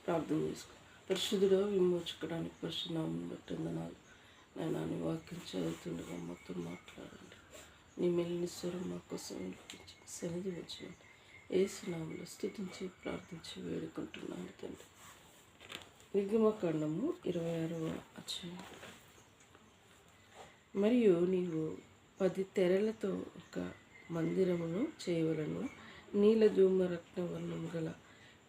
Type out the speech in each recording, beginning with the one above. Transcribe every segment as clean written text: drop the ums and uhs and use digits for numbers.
ప్రార్థన చేసుకో. పరిశుద్ధుడో విమోచకడానికి పరిశుద్ధనామం బట్టి వందనాలు. నేను నీ వాక్యం చదువుతుండగా మొత్తం మాట్లాడండి. నీ మెల్లిని స్వరం మా కోసం వినిపించి సన్నిధి వచ్చినట్టు ఏసునామములో స్తుతించి ప్రార్థించి వేడుకుంటున్నాను తండ్రి. నిర్గమకాండము 26వ అధ్యాయం. మరియు నీవు 10 తెరలతో ఒక మందిరమును చేయవలను. నీల ధూమ రత్నవర్ణం గల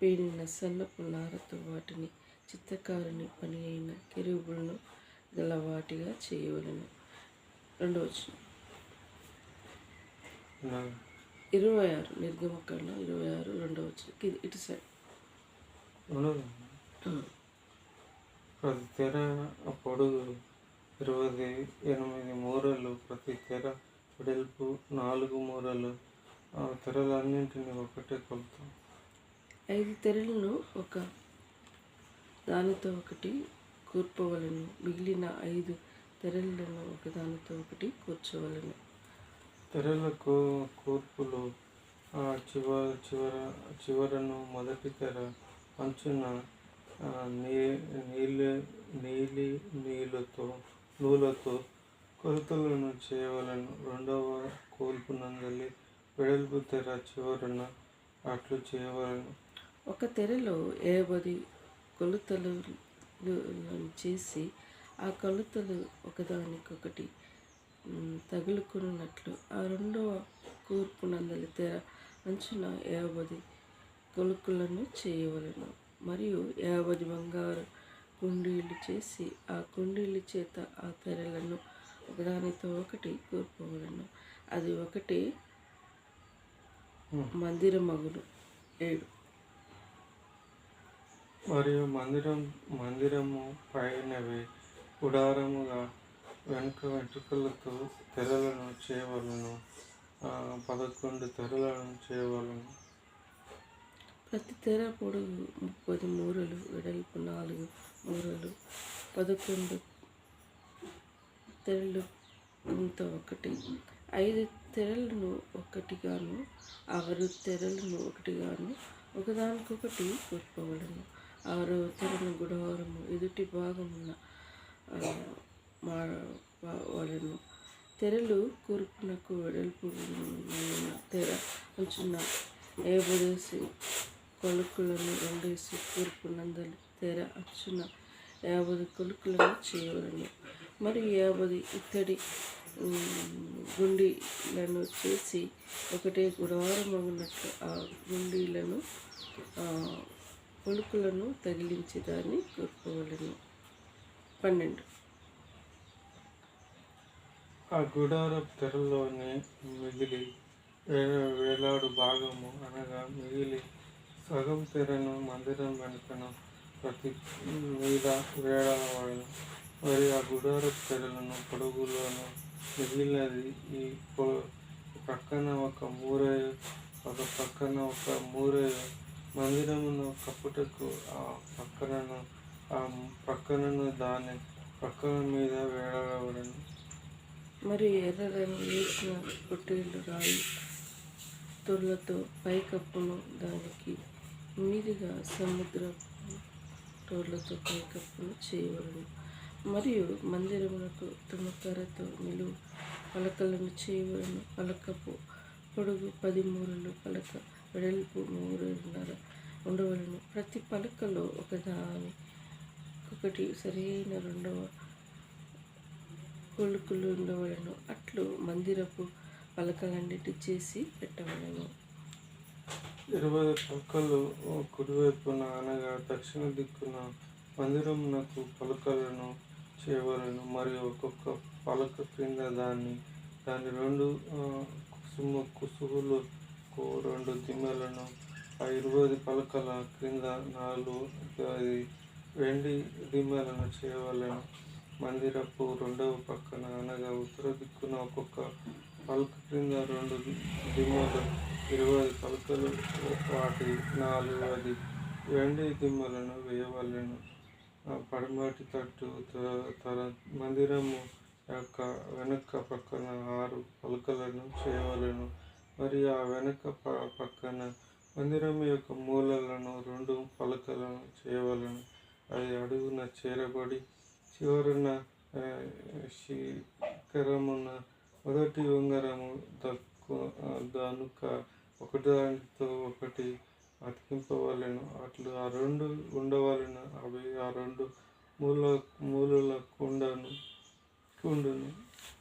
పేనిన సన్నపు నారతో వాటిని చిత్తకారుని పని అయిన కెరూబులను గల వాటిగా చేయవలను. 2వ వచనం 26 నిర్గమకాండం 26 2వ వచనం. ఇటు సైడ్ ప్రతి తెర పొడుగు 28 మూరలు, ప్రతి తెర వెడల్పు 4 మూరలు. ఆ తెరలన్నింటినీ ఒకటే కొలత. 5 తెరలను ఒక దానితో ఒకటి కూర్పవలను. మిగిలిన 5 తెరలను ఒకదానితో ఒకటి కూర్చోవలను. తెరల కూర్పులు చివరను మొదటి తెర అంచున నూలుతో కొలతలను చేయవలను. రెండవ కూర్పునందలి వెడల్పు తెర చివరన అట్లు చేయవలను. ఒక తెరలో 50 కొలతలను చేసి ఆ కొలతలు ఒకదానికొకటి తగులుకున్నట్లు ఆ రెండవ కూర్పునందలి తెర అంచున 50 కొలతలను చేయవలను. మరియు 50 బంగారు కుండీలు చేసి ఆ కుండీల చేత ఆ తెరలను ఒకదానితో ఒకటి కూర్పవలను. అది ఒకటి మందిరమగును. 7 మరియు మందిరము పైనవి గుడారముగా వెనుక వెంట్రుకలతో తెరలను చేయవలను. 11 తెరలను చేయవలను. ప్రతి తెర పొడుగు 30 మూరలు, వెడల్పు 4 మూరలు. 11 తెరలు ఇంత ఒకటి. 5 తెరలను ఒకటిగాను 6 తెరలను ఒకటిగాను ఒకదానికొకటి కూర్పవలను. 6వ తెరను గుడారము ఎదుటి భాగమున వలను. తెరలు కూర్పునకు వెడల్పు తెర అంచున 50 కొలుకులను 2 కూర్పు నందలి తెర అంచున 50 కొలుకులను చేయవలను. మరియు 50 ఇత్తడి గుండీలను చేసి ఒకటే గుడారమగునట్లు ఆ గుండీలను కొలుకులను తగిలించి దాన్ని కూర్పవలను. 12 ఆ గుడారపు తెరలోని మిగిలి వేలాడు భాగము అనగా మిగిలి సగం తెరను మందిరం వెనుకను ప్రతి మీద వేడవలను. మరి ఆ గుడారపు తెరలను పొడుగులోను మిగిలినది ఈ ప్రక్కన ఒక మూరయు ఒక ప్రక్కన ఒక మూరయు మందిరమును కప్పుటకు ఆ ప్రక్కనను దాని ప్రక్కన మీద వేడవలను. మరియు ఎర్ర రంగు వేసిన పొట్టేలు రాయి తొర్లతో పైకప్పును దానికి మీదుగా సముద్ర తోర్లతో పైకప్పును చేయవలను. మరియు మందిరమునకు తుమ్మకర్రతో నిలువు పలకలను చేయవలను. పలకపు పొడుగు 10 మూరలు, పలక వెడల్పు 3.5 ఉండవలను. ప్రతి పలకలో ఒకదానికొకటి సరైన 2 కొలుకులు ఉండవలను. అట్లు మందిరపు పలకలన్నిటి చేసి పెట్టవలను. 20 పలకలు కుడివైపున అనగా దక్షిణ దిక్కున మందిరమునకు పలకలను చేయవలను. మరియు ఒక్కొక్క పలక క్రింద దాని 2 కుసువులకు 2 దిమ్మలను. ఆ 20 పలకల క్రింద 4 వెండి దిమ్మలను చేయవలను. మందిరపు రెండవ పక్కన అనగా ఉత్తర దిక్కున ఒక్కొక్క పలక క్రింద 2 దిమ్మలు, 20 పలకలు, వాటి 4 వెండి దిమ్మలను వేయవలెను. పడమటి తట్టు మందిరము యొక్క వెనుక పక్కన 6 పలకలను చేయవలెను. మరియు ఆ వెనుక పక్కన మందిరం యొక్క మూలలను 2 పలకలను చేయవలను. అది అడుగున చేరబడి చివరన శిఖరమున మొదటి ఉంగరము దనుక ఒకదానితో ఒకటి అతికింపవలెను. అట్లు ఆ రెండు ఉండవలెను. అవి ఆ రెండు మూలల కుండును.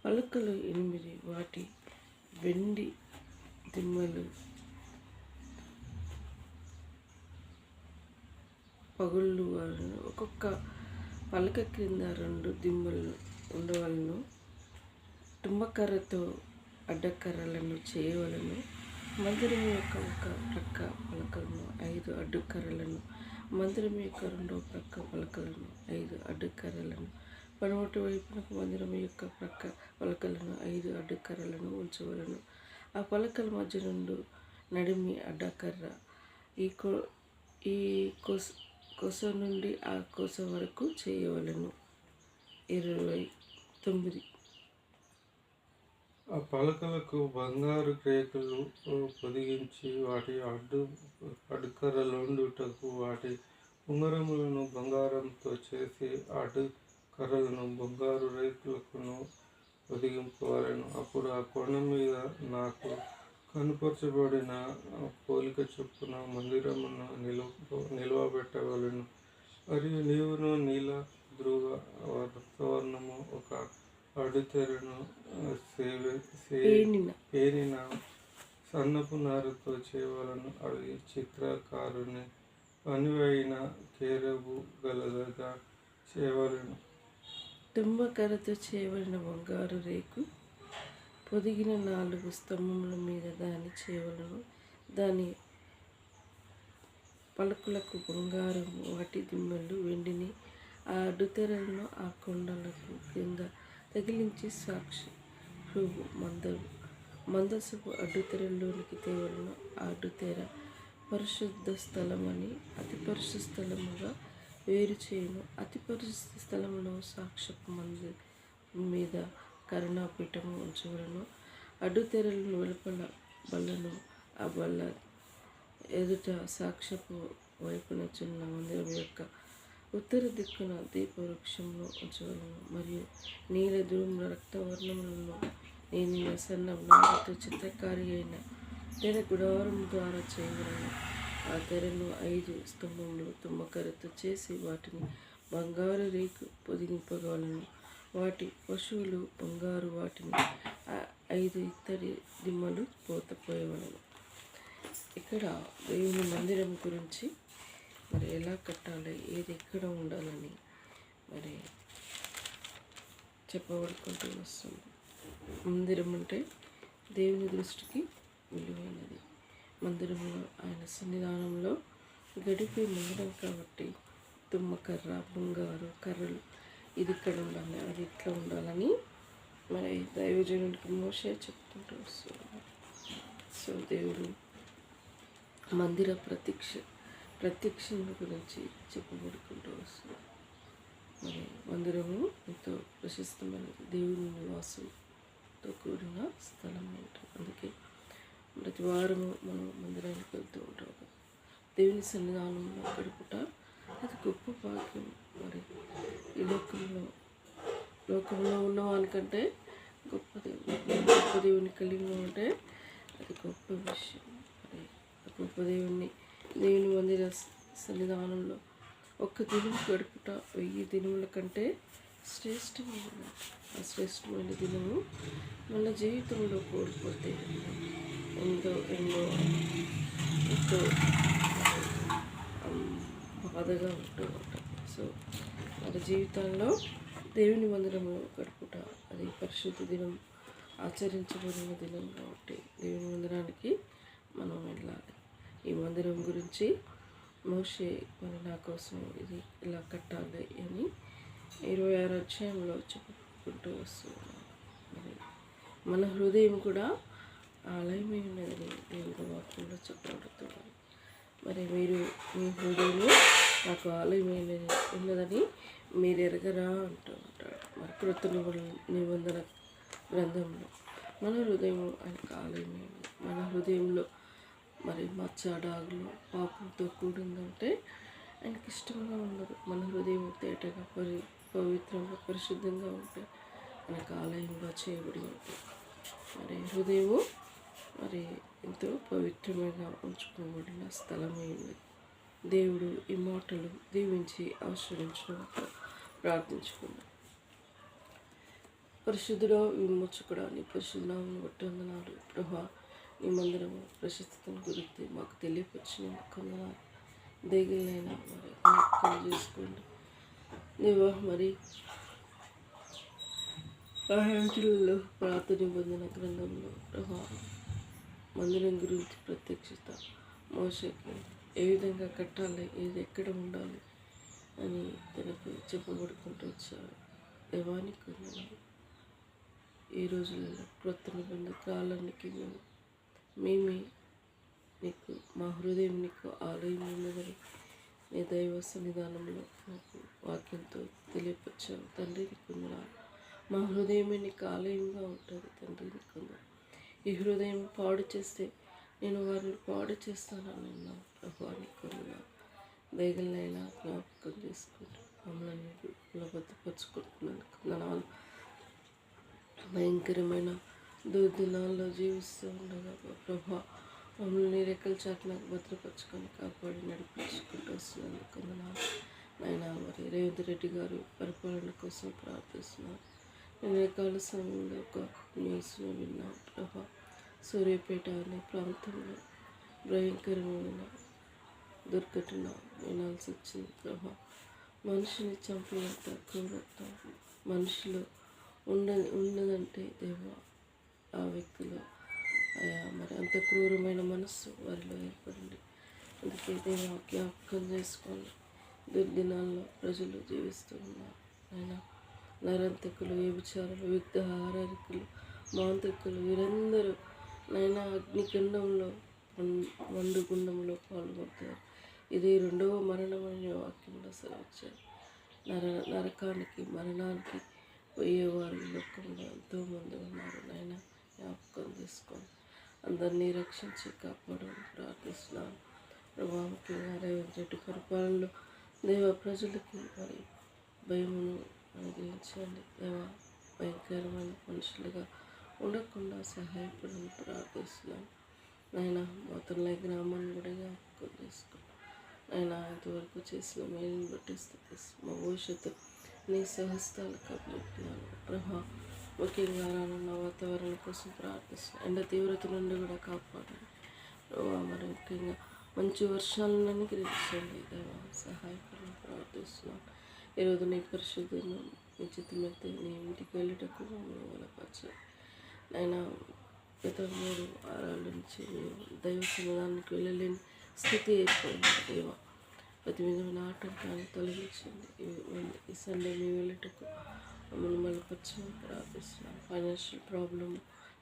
పలకలు 8, వాటి వెండి దిమ్మలు పగుళ్ళు వలన ఒక్కొక్క పలక క్రింద 2 దిమ్మలు ఉండవలను. తుమ్మకర్రతో అడ్డకర్రలను చేయవలను. మందిరం యొక్క ఒక ప్రక్క పలకలను 5 అడ్డుకర్రలను, మందిరం యొక్క రెండవ ప్రక్క పలకలను 5 అడ్డుకర్రలను, పడమటి వైపున మందిరం యొక్క ప్రక్క పలకలను 5 అడ్డుకర్రలను ఉంచవలను. ఆ పలకల మధ్య నుండి నడిమి అడ్డకర్ర ఈ కొస నుండి ఆ కొస వరకు చేయవలను. 29. ఆ పలకలకు బంగారు రేకులు పొదిగించి వాటి అడ్డుకర్రలుండుటకు వాటి ఉంగరములను బంగారంతో చేసి అడ్డుకర్రలను బంగారు రేకులకును పొదిగింపవలెను. అప్పుడు ఆ కొండ మీద నాకు కనుపరచబడిన పోలిక చొప్పున మందిరమును నిలువబెట్టవలెను. మరియు నీవును నీల ధ్రువ రక్తవర్ణము ఒక అడ్డుతెరను పేనిన సన్నపు నారతో చేయవలను. అవి చిత్రకారుని పనివైన కేరబు గలగా చేయవలెను. తుమ్మకర్రతో చేయవలన బంగారు రేకు పొదిగిన 4 స్తంభముల మీద దాన్ని చేయవలను. దాని పలకలకు బంగారము, వాటి దిమ్మలు వెండిని. ఆ అడ్డుతెరలను ఆ కొండలకు క్రింద తగిలించి సాక్షి మందసపు అడ్డుతెరలోనికి తేవలను. ఆ అడ్డుతెర పరిశుద్ధ స్థలమని అతి పరిశుద్ధ స్థలముగా వేరు చేయను. అతి పరిశుద్ధ స్థలములో సాక్ష్యపు మందిరం మీద కరుణాపీఠము ఉంచవలను. అడ్డుతెరలను వెలుపల బల్లను, ఆ బల్ల ఎదుట సాక్ష్యపు వైపున చిన్న మందిరం యొక్క ఉత్తర దిక్కున దీపవృక్షంలో ఉంచవలను. మరియు నీల ధూమ్ర రక్తవర్ణములలో నేనిన సన్న నారతో చిత్రకారి అయిన తెర గుడారం ద్వారా చేయవలను. ఆ తెరను 5 స్తంభములు తుమ్మకర్రతో చేసి వాటిని బంగారు రేకు పొదిగింపగలను. వాటి పశువులు బంగారు, వాటిని 5 ఇత్తడి దిమ్మలు పోతపోయవలను. ఇక్కడ దేవుని మందిరం గురించి మరి ఎలా కట్టాలి, ఏది ఎక్కడ ఉండాలని మరి చెప్పబడుకుంటూ వస్తుంది. మందిరం అంటే దేవుని దృష్టికి విలువైనది. మందిరంలో ఆయన సన్నిధానంలో గడిపే మందిరం కాబట్టి తుమ్మకర్ర, బంగారు కర్రలు ఇది ఇక్కడ ఉండాలి, అది ఇట్లా ఉండాలని మరి దైవజనుడికి మోషే చెప్తుంటూ వస్తున్నారు. సో దేవుడు మందిర ప్రత్యక్షణ గురించి చెప్పబడుకుంటూ వస్తుంది. మరి మందిరము ఎంతో ప్రశస్తమైనది, దేవుని నివాసంతో కూడిన స్థలం ఉంటుంది. అందుకే ప్రతి వారము మనం మందిరానికి వెళ్తూ ఉంటాం. దేవుని సన్నిధానంలో గడుపుట అది గొప్ప భాగ్యం. మరి ఈ లోకంలో ఉన్న వాళ్ళకంటే గొప్ప దేవుని కలిగి ఉంటే అది గొప్ప విషయం. మరి గొప్ప దేవుని మందిర సన్నిధానంలో ఒక్క దినం గడుపుట 1000 దినముల కంటే శ్రేష్టమైనది. ఆ శ్రేష్టమైన దినము మన జీవితంలో కోల్పోతే ఎంతో బాధగా ఉంటూ ఉంటుంది. సో మన జీవితంలో దేవుని మందిరంలో గడుపుట అది పరిశుద్ధ దినం, ఆచరించబడిన దినం కాబట్టి దేవుని మందిరానికి మనం వెళ్ళాలి. ఈ మందిరం గురించి మోషే మరి నా కోసం ఇది ఇలా కట్టాలి అని 26 అధ్యాయంలో చెప్పుకుంటూ వస్తున్నాను. మరి మన హృదయం కూడా ఆలయమై ఉన్నదని దేవుని వాక్యంలో చెప్పబడుతుంది. మరి మీరు మీ హృదయము నాకు ఆలయమైనది ఉన్నదని మీరు ఎరగరా అంటూ ఉంటాడు. మరి కృత నిబంధన గ్రంథంలో మన హృదయము ఆయనకు ఆలయమైనది. మన హృదయంలో మరి మచ్చ, డాగులు, పాపంతో కూడిందంటే ఆయనకి ఇష్టంగా ఉండదు. మన హృదయం తేటగా పవిత్రంగా పరిశుద్ధంగా ఉంటే మనకు ఆలయంగా చేయబడి ఉంటుంది. మరి హృదయము మరి ఎంతో పవిత్రముగా ఉంచుకోబడిన స్థలమే ఉంది. దేవుడు ఈ మాటలు దీవించి ఆశ్రయించిన ప్రార్థించుకున్నాం. పరిశుద్ధుడా విమోచకుడా నీ పరిశుద్ధనామమును బట్టి వందనాలు ప్రభువా. నీ మందిరము ప్రశస్తతను గురించి మాకు తెలియపరిచినందుకు వందనాలు. దేగులైనా మరి జ్ఞాపకం చేసుకోండి దేవా. మరి ఆ రోజులలో పాత నిబంధన గ్రంథంలో ప్రభువా మందిరం గురించి ప్రత్యక్షత మోషేకి ఏ విధంగా కట్టాలి, ఏది ఎక్కడ ఉండాలి అని తనకు చెప్పబడుకుంటూ వచ్చారు. దేవానికి వందనాలు. ఈ రోజులలో క్రొత్త నిబంధన కాలానికి మేమే నీకు మా హృదయం నీకు ఆలయం ఉన్నదని నీ దైవ సన్నిధానంలో నాకు వాక్యంతో తెలియపరిచావు తండ్రి. నీకు వందనాలు. మా హృదయమే నీకు ఆలయంగా ఉంటుంది తండ్రి. నీకు వందనాలు. ఈ హృదయం పాడు చేస్తే నేను వారిని పాడు చేస్తానని అన్నావు ప్రభువా. నీకు వందనాలు. దయగలనైనా జ్ఞాపకం చేసుకుంటూ మమ్మల్ని బలపరుచుకుంటున్నందుకు వందనాలు. భయంకరమైన దుర్దినాల్లో జీవిస్తూ ఉండగా ప్రభా మమ్మల్ని రెక్కల చాటులకు భద్రపరచుకొని కాపాడి నడిపించుకుంటూ వస్తున్నందుకు వందనాలు. నాయన మరి రేవంత్ రెడ్డి గారు పరిపాలన కోసం ప్రార్థిస్తున్నారు. నేను రేకాల సమయంలో ఒక న్యూస్ను విన్నాను ప్రభా. సూర్యాపేట అనే ప్రాంతంలో భయంకరమైన దుర్ఘటన వినాల్సి వచ్చింది ప్రభా. మనిషిని చంపినంత క్రూరత మనిషిలో ఉన్నదంటే దేవా ఆ వ్యక్తిలో మరి అంత క్రూరమైన మనస్సు వారిలో ఏర్పడింది. అందుకే దేవా జ్ఞాపకం చేసుకొని దుర్దినాల్లో ప్రజలు జీవిస్తూ ఉన్నారు. ఆయన నరంతకులు, వ్యభిచారులు, విగ్రహారాధికులు, మాంత్రికులు వీరందరూ నైనా అగ్నిగుండంలో మండుగుండంలో పాల్గొంటారు. ఇది రెండవ మరణం అనే వాక్యంలో సెలవిచ్చారు. నరకానికి మరణానికి పోయేవారు ఈ లోకంలో ఎంతోమంది ఉన్నారు. నాయన జ్ఞాపకం తీసుకొని అందరినీ రక్షించి కాపాడని ప్రార్థిస్తున్నాను ప్రభా. ముఖ్యంగా రేవంత్ రెడ్డి పరిపాలనలో దేవ ప్రజలకి మరి భయమును అనుగ్రహించండి దేవా. భయంకరమైన మనుషులుగా ఉండకుండా సహాయపడని ప్రార్థిస్తున్నాను నాయన. మొత్తంలో గ్రామాన్ని కూడా జ్ఞాపకం చేసుకున్నాను ఆయన. ఇంతవరకు చేసిన మేలుని బట్టి స్థుతిస్తున్నాను. మా భవిష్యత్తు నీ సహస్తాలకు అప్పచెప్తున్నాను ప్రభా. ముఖ్యంగా రానున్న వాతావరణం కోసం ప్రార్థిస్తున్నాను. ఎండ తీవ్రత నుండి కూడా కాపాడండి ప్రభా. మరి ముఖ్యంగా మంచి వర్షాలను అనుగ్రహించండి దేవా. సహాయపడని ప్రార్థిస్తున్నాను. ఈరోజు నీ పరిశుద్ధను నీ చిత్తమైతే నీ ఇంటికి వెళ్ళేటకు మమ్మల్ని బలపరచండి నాయన. గత 3 వారాల నుంచి దైవ సన్నిధానానికి వెళ్ళలేని స్థితి అయిపోయింది దేవా. ప్రతి విధమైన ఆటంకాన్ని తొలగించండి. ఈ సండే మేము వెళ్ళేటకు మమ్మల్ని బలపరచమని ప్రార్థిస్తున్నాను. ఫైనాన్షియల్ ప్రాబ్లం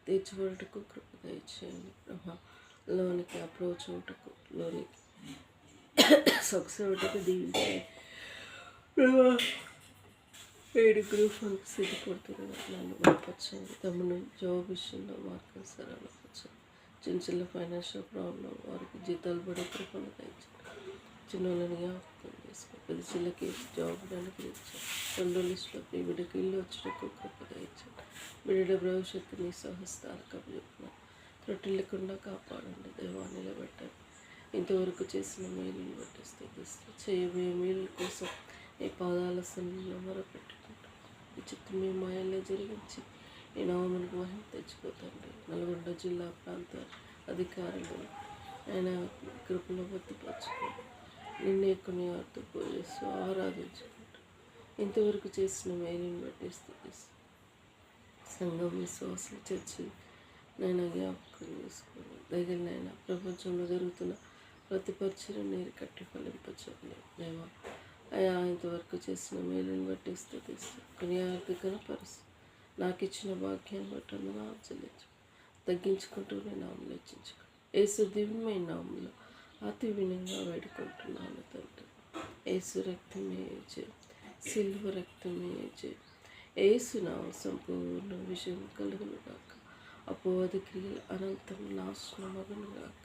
తీర్చబడటకు కృప దయచేయండి ప్రభా. లోనికి అప్రోచ్ అవుటకు, లోనికి సక్సెస్ అవుటకు దీవించండి ప్రభా. 7 గ్రూప్ 1 సిద్ధపడుతుంది నన్ను బలపరచండి. తమ్ముడు జాబ్ విషయంలో మార్గం సరళపరచండి. చిన్న ఫైనాన్షియల్ ప్రాబ్లం వారికి జీతాలు పడే కృపను దయచేయండి. చిన్నోళ్ళని జ్ఞాపకం చేసుకోండి. పెద్ద చిల్లకి జాబ్ అనుగ్రహించండి. 2 లిస్టులో మీ బిడ్డకి ఇల్లు వచ్చేటకు కృప దయచేయండి. బిడ్డ భవిష్యత్తుని సహస్తాలకు అప్పచెప్తున్నాను. త్రొట్టిల్లకుండా కాపాడండి దేవా. నిలబెట్టండి. ఇంతవరకు చేసిన మేలుని బట్టి స్థుతిస్తూ చేయబోయే మేలు కోసం ఈ పాదాల సన్నిధిలో మొరపెట్టుకుంటాం. ఈ చిత్తం మీ మాయల్లో జరిగించి ఈ నామమునకు మహిమ తెచ్చుకోతండి. నల్గొండ జిల్లా ప్రాంత అధికారులు ఆయన కృపలో భద్రపరచుకోండి. నిన్నే కొన్ని వారితో పూజిస్తూ ఆరాధించుకుంటాం. ఇంతవరకు చేసిన మేలుని బట్టి స్థుతిస్తూ సంఘం విశ్వాసం చర్చి నైనా జ్ఞాపకం చేసుకోండి. దగ్గరనైనా ప్రపంచంలో జరుగుతున్న ప్రతి పరిచయం నీరు కట్టి ఫలింపచండి దేవా. అయా ఇంతవరకు చేసిన మేలుని బట్టి స్థుతిస్తూ కొన్ని ఆర్థిక పరిస్థితి నాకు ఇచ్చిన భాగ్యాన్ని బట్టి అందరూ చెల్లించు తగ్గించుకుంటూ నేను నామలు హెచ్చించుకో. యేసు దివ్యమైన నామంలో అతి వినంగా వేడుకుంటున్నాను తండ్రి. యేసు రక్తమే జయం, సిల్వ రక్తమే జయం. యేసు నామం సంపూర్ణ విజయం కలుగును గాక. అపవాది క్రియలు అనంతం నాశనం అగును గాక.